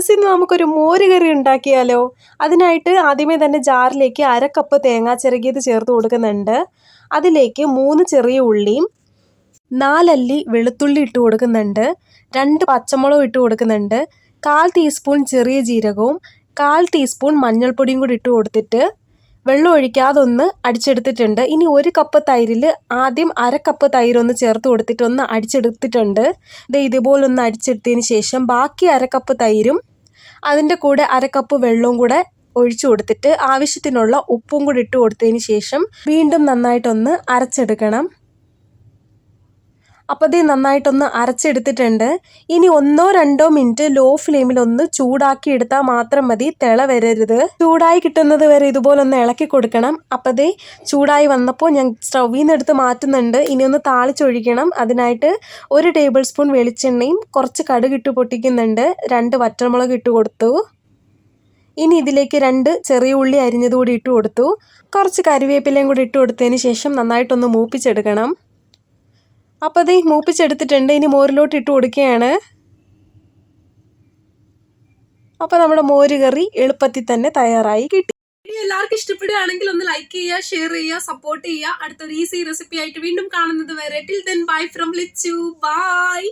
Viewers, ഇന്ന് നമുക്കൊരു മോര് കറി ഉണ്ടാക്കിയാലോ? അതിനായിട്ട് ആദ്യമേ തന്നെ ജാറിലേക്ക് 1/2 കപ്പ് തേങ്ങ ചിരകിയത് ചേർത്ത് കൊടുക്കുന്നുണ്ട്. അതിലേക്ക് 3 ചെറിയ ഉള്ളിയും 4 അല്ലി വെളുത്തുള്ളി ഇട്ട് കൊടുക്കുന്നുണ്ട്. 2 പച്ചമുളക് ഇട്ട് കൊടുക്കുന്നുണ്ട്. 1/4 ടീസ്പൂൺ ചെറിയ ജീരകവും 1/4 ടീസ്പൂൺ മഞ്ഞൾപ്പൊടിയും കൂടി ഇട്ട് കൊടുത്തിട്ട് വെള്ളം ഒഴിക്കാതെ ഒന്ന് അടിച്ചെടുത്തിട്ടുണ്ട്. ഇനി 1 കപ്പ് തൈരിൽ ആദ്യം 1/2 കപ്പ് തൈര് ഒന്ന് ചേർത്ത് കൊടുത്തിട്ട് ഒന്ന് അടിച്ചെടുത്തിട്ടുണ്ട്. ഇതുപോലെ ഒന്ന് അടിച്ചെടുത്തതിന് ശേഷം ബാക്കി 1/2 കപ്പ് തൈരും അതിൻ്റെ കൂടെ 1/2 കപ്പ് വെള്ളവും കൂടെ ഒഴിച്ചു കൊടുത്തിട്ട് ആവശ്യത്തിനുള്ള ഉപ്പും കൂടി ഇട്ട് കൊടുത്തതിന് ശേഷം വീണ്ടും നന്നായിട്ടൊന്ന് അരച്ചെടുക്കണം. അപ്പോൾ ഇത് നന്നായിട്ടൊന്ന് അരച്ചെടുത്തിട്ടുണ്ട്. ഇനി 1-2 മിനിറ്റ് ലോ ഫ്ലെയിമിൽ ഒന്ന് ചൂടാക്കി എടുത്താൽ മാത്രം മതി, തിള വരരുത്. ചൂടായി കിട്ടുന്നത് വരെ ഇതുപോലെ ഒന്ന് ഇളക്കി കൊടുക്കണം. അപ്പോൾ ഇത് ചൂടായി വന്നപ്പോൾ ഞാൻ സ്റ്റൗവിൽ നിന്ന് എടുത്ത് മാറ്റുന്നുണ്ട്. ഇനി ഒന്ന് താളിച്ചൊഴിക്കണം. അതിനായിട്ട് 1 ടേബിൾ സ്പൂൺ വെളിച്ചെണ്ണയും കുറച്ച് കടുക് ഇട്ട് പൊട്ടിക്കുന്നുണ്ട്. 2 വറ്റൽമുളക് ഇട്ട് കൊടുത്തു. ഇനി ഇതിലേക്ക് 2 ചെറിയ ഉള്ളി അരിഞ്ഞത് കൂടി ഇട്ട് കൊടുത്തു. കുറച്ച് കറിവേപ്പിലയും കൂടി ഇട്ട് കൊടുത്തതിന് ശേഷം നന്നായിട്ടൊന്ന് മൂപ്പിച്ചെടുക്കണം. അപ്പോൾ ഇത് മൂപ്പിച്ചെടുത്തിട്ടുണ്ട്. ഇനി മോരിലോട്ട് ഇട്ട് കൊടുക്കുകയാണ്. അപ്പോൾ നമ്മുടെ മോര് കറി എളുപ്പത്തിൽ തന്നെ തയ്യാറായി കിട്ടി. എല്ലാവർക്കും ഇഷ്ടപ്പെടുകയാണെങ്കിൽ ഒന്ന് ലൈക്ക് ചെയ്യുക, ഷെയർ ചെയ്യുക, സപ്പോർട്ട് ചെയ്യുക. അടുത്തൊരു ഈസി റെസിപ്പി ആയിട്ട് വീണ്ടും കാണുന്നത് വരെ till then bye from Lichu. By.